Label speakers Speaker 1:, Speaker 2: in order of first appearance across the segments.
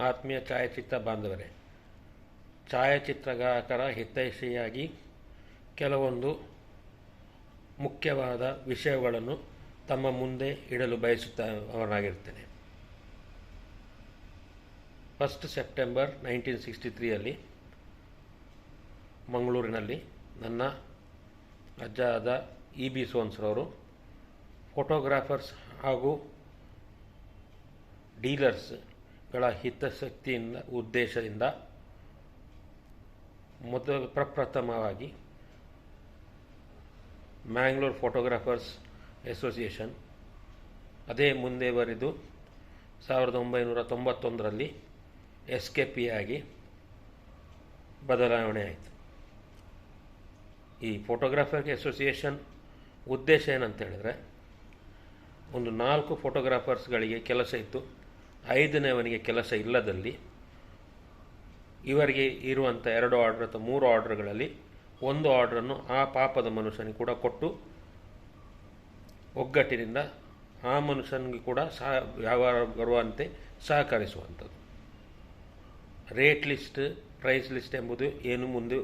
Speaker 1: ಆತ್ಮೀಯ ಛಾಯಾಚಿತ್ರ ಬಾಂಧವರೇ, ಛಾಯಾಚಿತ್ರಗಾರರ ಹಿತೈಷಿಯಾಗಿ ಕೆಲವೊಂದು ಮುಖ್ಯವಾದ ವಿಷಯಗಳನ್ನು ತಮ್ಮ ಮುಂದೆ ಇಡಲು ಬಯಸುತ್ತವನಾಗಿರ್ತೇನೆ. 1 ಸೆಪ್ಟೆಂಬರ್ 1963 ಮಂಗಳೂರಿನಲ್ಲಿ ನನ್ನ ಅಜ್ಜ ಆದ E.B. ಸೋನ್ಸ್ರವರು ಫೋಟೋಗ್ರಾಫರ್ಸ್ ಹಾಗೂ ಡೀಲರ್ಸ್ಗಳ ಹಿತಾಸಕ್ತಿಯಿಂದ ಉದ್ದೇಶದಿಂದ ಪ್ರಪ್ರಥಮವಾಗಿ ಮ್ಯಾಂಗ್ಳೂರ್ ಫೋಟೋಗ್ರಾಫರ್ಸ್ ಅಸೋಸಿಯೇಷನ್, ಅದೇ ಮುಂದೆ ಬರೆದು 1991 SKP ಆಗಿ ಬದಲಾವಣೆ ಆಯಿತು. ಈ ಫೋಟೋಗ್ರಾಫರ್ ಅಸೋಸಿಯೇಷನ್ ಉದ್ದೇಶ ಏನಂತ ಹೇಳಿದ್ರೆ, ಒಂದು 4 ಫೋಟೋಗ್ರಾಫರ್ಸ್ಗಳಿಗೆ ಕೆಲಸ ಇತ್ತು, 5ನೇವನಿಗೆ ಕೆಲಸ ಇಲ್ಲದಲ್ಲಿ ಇವರಿಗೆ ಇರುವಂಥ 2 ಆರ್ಡರ್ ಅಥವಾ 3 ಆರ್ಡರ್ಗಳಲ್ಲಿ ಒಂದು ಆರ್ಡ್ರನ್ನು ಆ ಪಾಪದ ಮನುಷ್ಯನಿಗೆ ಕೂಡ ಕೊಟ್ಟು ಒಗ್ಗಟ್ಟಿನಿಂದ ಆ ಮನುಷ್ಯನಿಗೆ ಕೂಡ ವ್ಯವಹಾರ ಬರುವಂತೆ ಸಹಕರಿಸುವಂಥದ್ದು. ರೇಟ್ ಲಿಸ್ಟ್, ಪ್ರೈಸ್ ಲಿಸ್ಟ್ ಎಂಬುದು ಏನು ಮುಂದೆ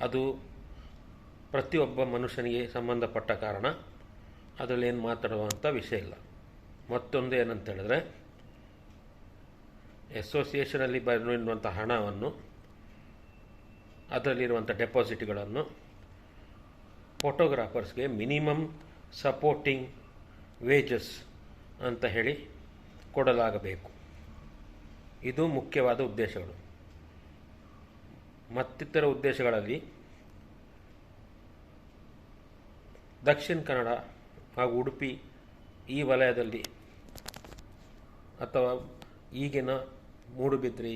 Speaker 1: ಅದು ಪ್ರತಿಯೊಬ್ಬ ಮನುಷ್ಯನಿಗೆ ಸಂಬಂಧಪಟ್ಟ ಕಾರಣ ಅದರಲ್ಲಿ ಏನು ಮಾತಾಡುವಂಥ ವಿಷಯ ಇಲ್ಲ. ಮತ್ತೊಂದು ಏನಂತ ಹೇಳಿದ್ರೆ, ಅಸೋಸಿಯೇಷನಲ್ಲಿ ಬರುವಂಥ ಹಣವನ್ನು, ಅದರಲ್ಲಿರುವಂಥ ಡೆಪಾಸಿಟ್ಗಳನ್ನು ಫೋಟೋಗ್ರಾಫರ್ಸ್ಗೆ ಮಿನಿಮಮ್ ಸಪೋರ್ಟಿಂಗ್ ವೇಜಸ್ ಅಂತ ಹೇಳಿ ಕೊಡಲಾಗಬೇಕು. ಇದು ಮುಖ್ಯವಾದ ಉದ್ದೇಶಗಳು. ಮತ್ತಿತರ ಉದ್ದೇಶಗಳಲ್ಲಿ ದಕ್ಷಿಣ ಕನ್ನಡ ಹಾಗೂ ಉಡುಪಿ ಈ ವಲಯದಲ್ಲಿ ಅಥವಾ ಈಗಿನ ಮೂಡುಬಿದ್ರಿ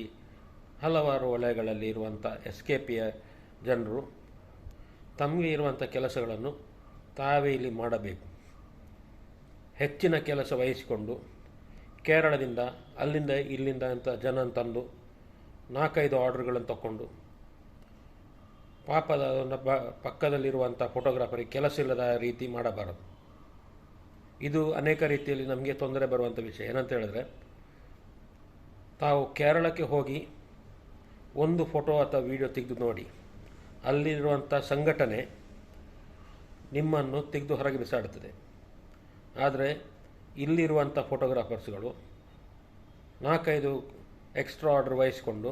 Speaker 1: ಹಲವಾರು ವಲಯಗಳಲ್ಲಿ ಇರುವಂಥ SKPಯ ಜನರು ತಮಗೆ ಇರುವಂಥ ಕೆಲಸಗಳನ್ನು ತಾವೇ ಇಲ್ಲಿ ಮಾಡಬೇಕು. ಹೆಚ್ಚಿನ ಕೆಲಸ ವಹಿಸಿಕೊಂಡು ಕೇರಳದಿಂದ ಅಲ್ಲಿಂದ ಇಲ್ಲಿಂದ ಅಂತ ಜನ ತಂದು 4-5 ಆರ್ಡರ್ಗಳನ್ನು ತಗೊಂಡು ಪಾಪದ ಪಕ್ಕದಲ್ಲಿರುವಂಥ ಫೋಟೋಗ್ರಾಫರಿಗೆ ಕೆಲಸ ಇಲ್ಲದ ರೀತಿ ಮಾಡಬಾರದು. ಇದು ಅನೇಕ ರೀತಿಯಲ್ಲಿ ನಮಗೆ ತೊಂದರೆ ಬರುವಂಥ ವಿಷಯ. ಏನಂತ ಹೇಳಿದ್ರೆ, ತಾವು ಕೇರಳಕ್ಕೆ ಹೋಗಿ ಒಂದು ಫೋಟೋ ಅಥವಾ ವಿಡಿಯೋ ತೆಗೆದು ನೋಡಿ, ಅಲ್ಲಿರುವಂಥ ಸಂಘಟನೆ ನಿಮ್ಮನ್ನು ತೆಗೆದು ಹೊರಗೆ ಬಿಸಾಡುತ್ತದೆ. ಆದರೆ ಇಲ್ಲಿರುವಂಥ ಫೋಟೋಗ್ರಾಫರ್ಸ್ಗಳು 4-5 ಎಕ್ಸ್ಟ್ರಾ ಆರ್ಡರ್ ವಹಿಸಿಕೊಂಡು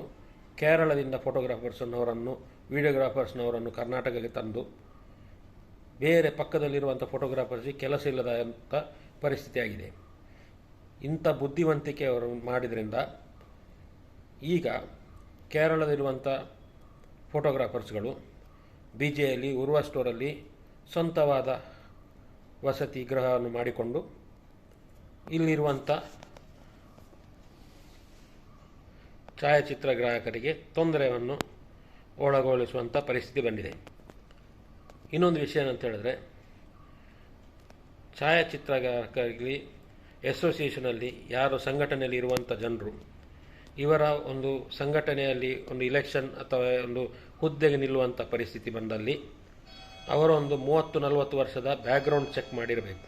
Speaker 1: ಕೇರಳದಿಂದ ಫೋಟೋಗ್ರಾಫರ್ಸ್ನವರನ್ನು, ವಿಡಿಯೋಗ್ರಾಫರ್ಸ್ನವರನ್ನು ಕರ್ನಾಟಕಕ್ಕೆ ತಂದು ಬೇರೆ ಪಕ್ಕದಲ್ಲಿರುವಂಥ ಫೋಟೋಗ್ರಾಫರ್ಸ್ಗೆ ಕೆಲಸ ಇಲ್ಲದಂಥ ಪರಿಸ್ಥಿತಿ ಆಗಿದೆ. ಇಂಥ ಬುದ್ಧಿವಂತಿಕೆ ಅವರು ಮಾಡಿದ್ರಿಂದ ಈಗ ಕೇರಳದಲ್ಲಿರುವಂಥ ಫೋಟೋಗ್ರಾಫರ್ಸ್ಗಳು BJಯಲ್ಲಿ ಉರ್ವ ಸ್ಟೋರಲ್ಲಿ ಸ್ವಂತವಾದ ವಸತಿ ಗೃಹವನ್ನು ಮಾಡಿಕೊಂಡು ಇಲ್ಲಿರುವಂಥ ಛಾಯಾಚಿತ್ರಗ್ರಾಹಕರಿಗೆ ತೊಂದರೆಯನ್ನು ಒಳಗೊಳಿಸುವಂಥ ಪರಿಸ್ಥಿತಿ ಬಂದಿದೆ. ಇನ್ನೊಂದು ವಿಷಯ ಏನಂತ ಹೇಳಿದ್ರೆ, ಛಾಯಾಚಿತ್ರಗ್ರಾಹಕರಿಗೆ ಅಸೋಸಿಯೇಷನಲ್ಲಿ ಯಾರು ಸಂಘಟನೆಯಲ್ಲಿ ಇರುವಂಥ ಜನರು, ಇವರ ಒಂದು ಸಂಘಟನೆಯಲ್ಲಿ ಒಂದು ಇಲೆಕ್ಷನ್ ಅಥವಾ ಒಂದು ಹುದ್ದೆಗೆ ನಿಲ್ಲುವಂಥ ಪರಿಸ್ಥಿತಿ ಬಂದಲ್ಲಿ ಅವರ ಒಂದು 30-40 ವರ್ಷದ ಬ್ಯಾಕ್ಗ್ರೌಂಡ್ ಚೆಕ್ ಮಾಡಿರಬೇಕು.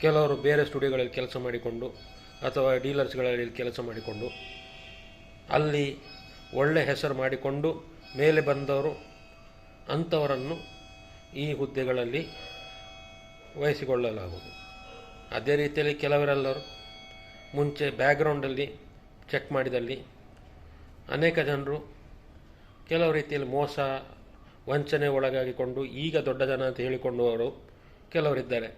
Speaker 1: ಕೆಲವರು ಬೇರೆ ಸ್ಟುಡಿಯೋಗಳಲ್ಲಿ ಕೆಲಸ ಮಾಡಿಕೊಂಡು ಅಥವಾ ಡೀಲರ್ಸ್ಗಳಲ್ಲಿ ಕೆಲಸ ಮಾಡಿಕೊಂಡು ಅಲ್ಲಿ ಒಳ್ಳೆ ಹೆಸರು ಮಾಡಿಕೊಂಡು ಮೇಲೆ ಬಂದವರು, ಅಂಥವರನ್ನು ಈ ಹುದ್ದೆಗಳಲ್ಲಿ ವಹಿಸಿಕೊಳ್ಳಲಾಗುವುದು. ಅದೇ ರೀತಿಯಲ್ಲಿ ಕೆಲವರೆಲ್ಲರೂ ಮುಂಚೆ ಬ್ಯಾಕ್ಗ್ರೌಂಡಲ್ಲಿ ಚೆಕ್ ಮಾಡಿದಲ್ಲಿ ಅನೇಕ ಜನರು ಕೆಲವು ರೀತಿಯಲ್ಲಿ ಮೋಸ ವಂಚನೆ ಒಳಗಾಗಿಕೊಂಡು ಈಗ ದೊಡ್ಡ ಜನ ಅಂತ ಹೇಳಿಕೊಂಡವರು ಕೆಲವರಿದ್ದಾರೆ.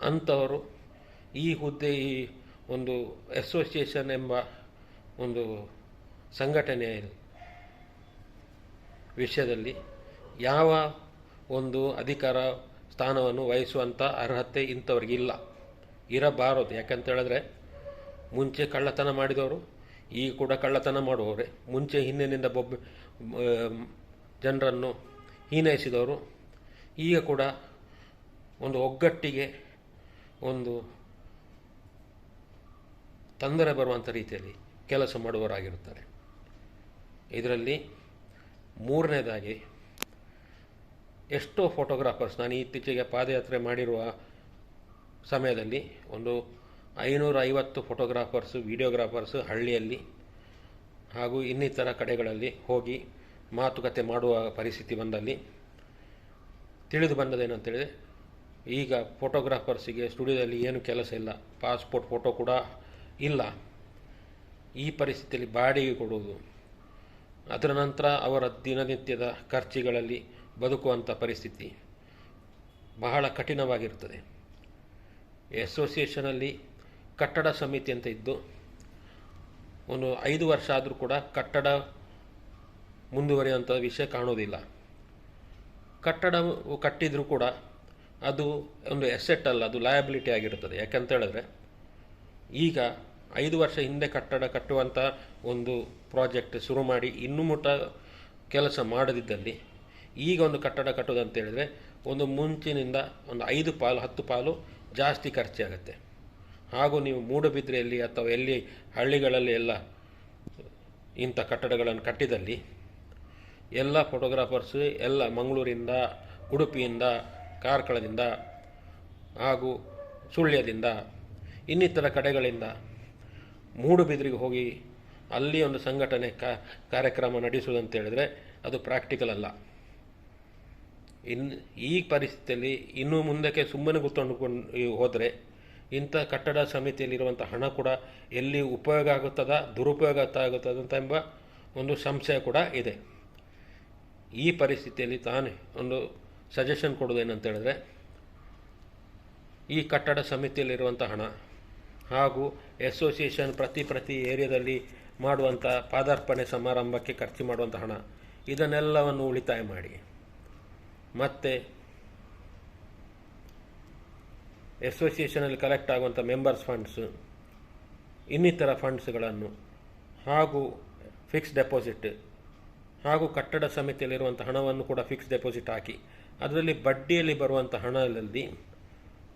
Speaker 1: ಅಂಥವರು ಈ ಹುದ್ದೆ, ಈ ಒಂದು ಅಸೋಸಿಯೇಷನ್ ಎಂಬ ಒಂದು ಸಂಘಟನೆಯ ವಿಷಯದಲ್ಲಿ ಯಾವ ಒಂದು ಅಧಿಕಾರ ಸ್ಥಾನವನ್ನು ವಹಿಸುವಂಥ ಅರ್ಹತೆ ಇಂಥವ್ರಿಗಿಲ್ಲ, ಇರಬಾರದು. ಯಾಕಂತ ಹೇಳಿದ್ರೆ, ಮುಂಚೆ ಕಳ್ಳತನ ಮಾಡಿದವರು ಈಗ ಕೂಡ ಕಳ್ಳತನ ಮಾಡುವವರೇ, ಮುಂಚೆ ಹಿಂದಿನಿಂದ ಜನರನ್ನು ಹೀನೈಸಿದವರು ಈಗ ಕೂಡ ಒಂದು ಒಗ್ಗಟ್ಟಿಗೆ ಒಂದು ತೊಂದರೆ ಬರುವಂಥ ರೀತಿಯಲ್ಲಿ ಕೆಲಸ ಮಾಡುವವರಾಗಿರುತ್ತಾರೆ. ಇದರಲ್ಲಿ ಮೂರನೇದಾಗಿ ಎಷ್ಟೋ ಫೋಟೋಗ್ರಾಫರ್ಸ್, ನಾನು ಇತ್ತೀಚೆಗೆ ಪಾದಯಾತ್ರೆ ಮಾಡಿರುವ ಸಮಯದಲ್ಲಿ ಒಂದು 550 ಫೋಟೋಗ್ರಾಫರ್ಸು ವಿಡಿಯೋಗ್ರಾಫರ್ಸು ಹಳ್ಳಿಯಲ್ಲಿ ಹಾಗೂ ಇನ್ನಿತರ ಕಡೆಗಳಲ್ಲಿ ಹೋಗಿ ಮಾತುಕತೆ ಮಾಡುವ ಪರಿಸ್ಥಿತಿ ಬಂದಲ್ಲಿ ತಿಳಿದು ಬಂದದೇನಂತೇಳಿದರೆ, ಈಗ ಫೋಟೋಗ್ರಾಫರ್ಸಿಗೆ ಸ್ಟುಡಿಯೋದಲ್ಲಿ ಏನು ಕೆಲಸ ಇಲ್ಲ, ಪಾಸ್ಪೋರ್ಟ್ ಫೋಟೋ ಕೂಡ ಇಲ್ಲ. ಈ ಪರಿಸ್ಥಿತಿಯಲ್ಲಿ ಬಾಡಿಗೆ ಕೊಡುವುದು, ಅದರ ನಂತರ ಅವರ ದಿನನಿತ್ಯದ ಖರ್ಚುಗಳಲ್ಲಿ ಬದುಕುವಂಥ ಪರಿಸ್ಥಿತಿ ಬಹಳ ಕಠಿಣವಾಗಿರ್ತದೆ. ಅಸೋಸಿಯೇಷನಲ್ಲಿ ಕಟ್ಟಡ ಸಮಿತಿ ಅಂತ ಇದ್ದು ಒಂದು 5 ವರ್ಷ ಆದರೂ ಕೂಡ ಕಟ್ಟಡ ಮುಂದುವರಿಯುವಂಥ ವಿಷಯ ಕಾಣೋದಿಲ್ಲ. ಕಟ್ಟಡ ಕಟ್ಟಿದರೂ ಕೂಡ ಅದು ಒಂದು ಎಸೆಟ್ ಅಲ್ಲ, ಅದು ಲಯಬಿಲಿಟಿ ಆಗಿರುತ್ತದೆ. ಯಾಕಂತ ಹೇಳಿದ್ರೆ, ಈಗ 5 ವರ್ಷ ಹಿಂದೆ ಕಟ್ಟಡ ಕಟ್ಟುವಂಥ ಒಂದು ಪ್ರಾಜೆಕ್ಟ್ ಶುರು ಮಾಡಿ ಇನ್ನೂ ಮುಟ್ಟ ಕೆಲಸ ಮಾಡದಿದ್ದಲ್ಲಿ ಈಗ ಒಂದು ಕಟ್ಟಡ ಕಟ್ಟೋದಂತ ಹೇಳಿದರೆ ಒಂದು ಮುಂಚಿನಿಂದ ಒಂದು 5 ಪಾಲು 10 ಪಾಲು ಜಾಸ್ತಿ ಖರ್ಚಾಗುತ್ತೆ. ಹಾಗೂ ನೀವು ಮೂಡುಬಿದ್ರೆಯಲ್ಲಿ ಅಥವಾ ಎಲ್ಲಿ ಹಳ್ಳಿಗಳಲ್ಲಿ ಎಲ್ಲ ಇಂಥ ಕಟ್ಟಡಗಳನ್ನು ಕಟ್ಟಿದಲ್ಲಿ ಎಲ್ಲ ಫೋಟೋಗ್ರಾಫರ್ಸು ಎಲ್ಲ ಮಂಗಳೂರಿಂದ, ಉಡುಪಿಯಿಂದ, ಕಾರ್ಕಳದಿಂದ ಹಾಗೂ ಸುಳ್ಯದಿಂದ ಇನ್ನಿತರ ಕಡೆಗಳಿಂದ ಮೂಡುಬಿದ್ರಿಗೆ ಹೋಗಿ ಅಲ್ಲಿ ಒಂದು ಸಂಘಟನೆ ಕಾರ್ಯಕ್ರಮ ನಡೆಸುವುದಂತ ಹೇಳಿದರೆ ಅದು ಪ್ರಾಕ್ಟಿಕಲ್ ಅಲ್ಲ. ಈ ಪರಿಸ್ಥಿತಿಯಲ್ಲಿ ಇನ್ನೂ ಮುಂದಕ್ಕೆ ಸುಮ್ಮನೆ ಕೂತ್ಕೊಂಡು ಹೋದರೆ ಇಂಥ ಕಟ್ಟಡ ಸಮಿತಿಯಲ್ಲಿರುವಂಥ ಹಣ ಕೂಡ ಎಲ್ಲಿ ಉಪಯೋಗ ಆಗುತ್ತದ ದುರುಪಯೋಗ ಆಗುತ್ತದಂತ ಎಂಬ ಒಂದು ಸಂಶಯ ಕೂಡ ಇದೆ. ಈ ಪರಿಸ್ಥಿತಿಯಲ್ಲಿ ತಾನೇ ಒಂದು ಸಜೆಷನ್ ಕೊಡೋದೇನಂತ ಹೇಳಿದ್ರೆ, ಈ ಕಟ್ಟಡ ಸಮಿತಿಯಲ್ಲಿರುವಂಥ ಹಣ ಹಾಗೂ ಅಸೋಸಿಯೇಷನ್ ಪ್ರತಿ ಏರಿಯಾದಲ್ಲಿ ಮಾಡುವಂಥ ಪಾದಾರ್ಪಣೆ ಸಮಾರಂಭಕ್ಕೆ ಖರ್ಚು ಮಾಡುವಂಥ ಹಣ, ಇದನ್ನೆಲ್ಲವನ್ನು ಉಳಿತಾಯ ಮಾಡಿ ಮತ್ತು ಅಸೋಸಿಯೇಷನಲ್ಲಿ ಕಲೆಕ್ಟ್ ಆಗುವಂಥ ಮೆಂಬರ್ಸ್ ಫಂಡ್ಸ್, ಇನ್ನಿತರ ಫಂಡ್ಸ್ಗಳನ್ನು ಹಾಗೂ ಫಿಕ್ಸ್ ಡೆಪಾಸಿಟ್ ಹಾಗೂ ಕಟ್ಟಡ ಸಮಿತಿಯಲ್ಲಿರುವಂಥ ಹಣವನ್ನು ಕೂಡ ಫಿಕ್ಸ್ ಡೆಪಾಸಿಟ್ ಹಾಕಿ ಅದರಲ್ಲಿ ಬಡ್ಡಿಯಲ್ಲಿ ಬರುವಂಥ ಹಣದಲ್ಲಿ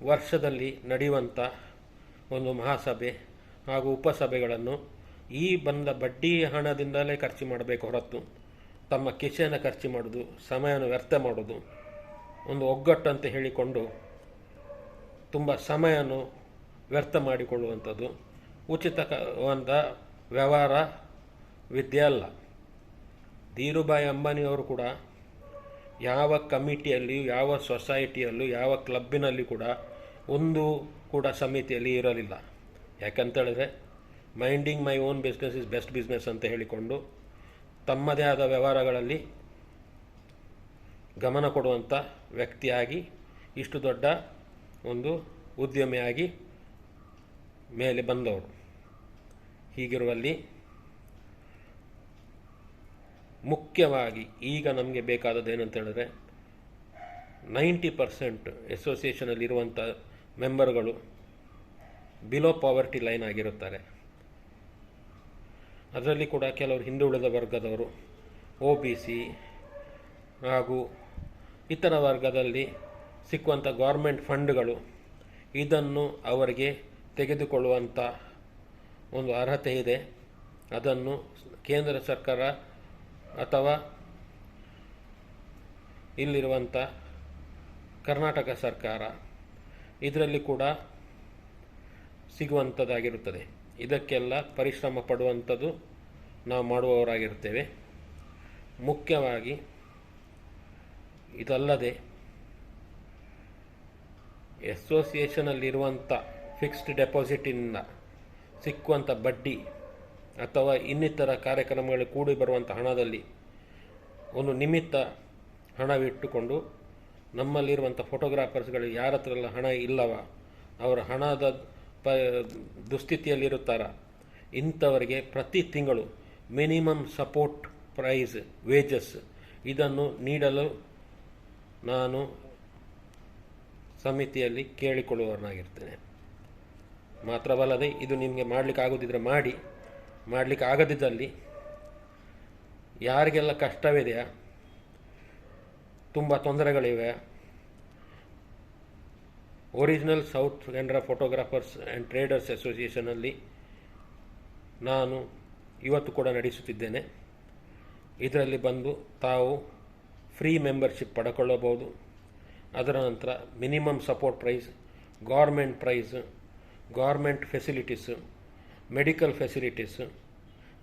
Speaker 1: ವರ್ಷದಲ್ಲಿ ನಡೆಯುವಂಥ ಒಂದು ಮಹಾಸಭೆ ಹಾಗೂ ಉಪಸಭೆಗಳನ್ನು ಈ ಬಂದ ಬಡ್ಡಿ ಹಣದಿಂದಲೇ ಖರ್ಚು ಮಾಡಬೇಕು ಹೊರತು ತಮ್ಮ ಕಿಸೆಯನ್ನು ಖರ್ಚು ಮಾಡೋದು, ಸಮಯವನ್ನು ವ್ಯರ್ಥ ಮಾಡೋದು, ಒಂದು ಒಗ್ಗಟ್ಟು ಅಂತ ಹೇಳಿಕೊಂಡು ತುಂಬ ಸಮಯವನ್ನು ವ್ಯರ್ಥ ಮಾಡಿಕೊಳ್ಳುವಂಥದ್ದು ಉಚಿತವಾದ ವ್ಯವಹಾರ ವಿದ್ಯೆ ಅಲ್ಲ. ಧೀರುಭಾಯಿ ಅಂಬಾನಿಯವರು ಕೂಡ ಯಾವ ಕಮಿಟಿಯಲ್ಲಿಯೂ, ಯಾವ ಸೊಸೈಟಿಯಲ್ಲೂ, ಯಾವ ಕ್ಲಬ್ಬಿನಲ್ಲಿ ಕೂಡ ಒಂದು ಕೂಡ ಸಮಿತಿಯಲ್ಲಿ ಇರಲಿಲ್ಲ. ಯಾಕಂತೇಳಿದ್ರೆ minding my own business is best business ಅಂತ ಹೇಳಿಕೊಂಡು ತಮ್ಮದೇ ಆದ ವ್ಯವಹಾರಗಳಲ್ಲಿ ಗಮನ ಕೊಡುವಂಥ ವ್ಯಕ್ತಿಯಾಗಿ ಇಷ್ಟು ದೊಡ್ಡ ಒಂದು ಉದ್ಯಮಿಯಾಗಿ ಮೇಲೆ ಬಂದವರು. ಹೀಗಿರುವಲ್ಲಿ ಮುಖ್ಯವಾಗಿ ಈಗ ನಮಗೆ ಬೇಕಾದದ್ದು ಏನಂತ ಹೇಳಿದ್ರೆ 90% ಅಸೋಸಿಯೇಷನಲ್ಲಿರುವಂಥ ಮೆಂಬರ್ಗಳು ಬಿಲೋ ಪಾವರ್ಟಿ ಲೈನ್ ಆಗಿರುತ್ತಾರೆ. ಅದರಲ್ಲಿ ಕೂಡ ಕೆಲವರು ಹಿಂದುಳಿದ ವರ್ಗದವರು, OBC ಹಾಗೂ ಇತರ ವರ್ಗದಲ್ಲಿ ಸಿಕ್ಕುವಂಥ ಗೌರ್ಮೆಂಟ್ ಫಂಡ್ಗಳು ಇದನ್ನು ಅವರಿಗೆ ತೆಗೆದುಕೊಳ್ಳುವಂಥ ಒಂದು ಅರ್ಹತೆ ಇದೆ. ಅದನ್ನು ಕೇಂದ್ರ ಸರ್ಕಾರ ಅಥವಾ ಇಲ್ಲಿರುವಂಥ ಕರ್ನಾಟಕ ಸರ್ಕಾರ ಇದರಲ್ಲಿ ಕೂಡ ಸಿಗುವಂಥದ್ದಾಗಿರುತ್ತದೆ. ಇದಕ್ಕೆಲ್ಲ ಪರಿಶ್ರಮ ಪಡುವಂಥದ್ದು ನಾವು ಮಾಡುವವರಾಗಿರ್ತೇವೆ. ಮುಖ್ಯವಾಗಿ ಇದಲ್ಲದೆ ಅಸೋಸಿಯೇಷನಲ್ಲಿರುವಂಥ ಫಿಕ್ಸ್ಡ್ ಡೆಪಾಸಿಟಿನಿಂದ ಸಿಕ್ಕುವಂಥ ಬಡ್ಡಿ ಅಥವಾ ಇನ್ನಿತರ ಕಾರ್ಯಕ್ರಮಗಳು ಕೂಡಿ ಬರುವಂಥ ಹಣದಲ್ಲಿ ಒಂದು ನಿಮಿತ್ತ ಹಣವಿಟ್ಟುಕೊಂಡು ನಮ್ಮಲ್ಲಿರುವಂಥ ಫೋಟೋಗ್ರಾಫರ್ಸ್ಗಳು ಯಾರ ಹತ್ರ ಎಲ್ಲ ಹಣ ಇಲ್ಲವ, ಅವರ ಹಣದ ದುಸ್ಥಿತಿಯಲ್ಲಿರುತ್ತಾರ, ಇಂಥವರಿಗೆ ಪ್ರತಿ ತಿಂಗಳು ಮಿನಿಮಮ್ ಸಪೋರ್ಟ್ ಪ್ರೈಸ್ ವೇಜಸ್ ಇದನ್ನು ನೀಡಲು ನಾನು ಸಮಿತಿಯಲ್ಲಿ ಕೇಳಿಕೊಳ್ಳುವವನಾಗಿರ್ತೇನೆ. ಮಾತ್ರವಲ್ಲದೆ ಇದು ನಿಮಗೆ ಮಾಡಲಿಕ್ಕೆ ಆಗೋದಿದ್ರೆ ಮಾಡಿ, ಮಾಡಲಿಕ್ಕೆ ಆಗದಿದ್ದಲ್ಲಿ ಯಾರಿಗೆಲ್ಲ ಕಷ್ಟವಿದೆಯಾ, ತುಂಬ ತೊಂದರೆಗಳಿವೆ, original south Canara photographers and traders ಅಸೋಸಿಯೇಷನಲ್ಲಿ ನಾನು ಇವತ್ತು ಕೂಡ ನಡೆಸುತ್ತಿದ್ದೇನೆ. ಇದರಲ್ಲಿ ಬಂದು ತಾವು ಫ್ರೀ ಮೆಂಬರ್ಶಿಪ್ ಪಡ್ಕೊಳ್ಳಬಹುದು. ಅದರ ನಂತರ minimum support price, government price government facilities, medical facilities,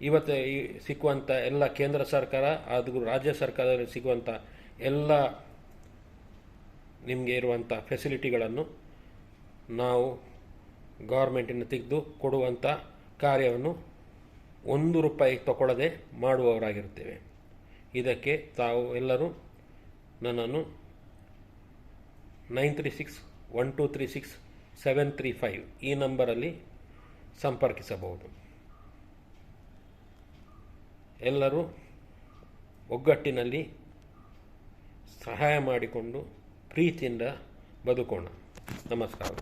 Speaker 1: ಇವತ್ತು ಈ ಸಿಕ್ಕುವಂಥ ಎಲ್ಲ ಕೇಂದ್ರ ಸರ್ಕಾರ ಹಾಗೂ ರಾಜ್ಯ ಸರ್ಕಾರದಲ್ಲಿ ಸಿಗುವಂಥ ಎಲ್ಲ ನಿಮಗೆ ಇರುವಂಥ ಫೆಸಿಲಿಟಿಗಳನ್ನು ನಾವು ಗೌರ್ಮೆಂಟಿನ ತೆಗೆದು ಕೊಡುವಂಥ ಕಾರ್ಯವನ್ನು 1 ರೂಪಾಯಿ ತಗೊಳ್ಳದೆ ಮಾಡುವವರಾಗಿರುತ್ತೇವೆ. ಇದಕ್ಕೆ ತಾವು ಎಲ್ಲರೂ ನನ್ನನ್ನು 9361236735 ಈ ನಂಬರಲ್ಲಿ ಸಂಪರ್ಕಿಸಬಹುದು. ಎಲ್ಲರೂ ಒಗ್ಗಟ್ಟಿನಲ್ಲಿ ಸಹಾಯ ಮಾಡಿಕೊಂಡು ಪ್ರೀತಿಯಿಂದ ಬದುಕೋಣ. ನಮಸ್ಕಾರ.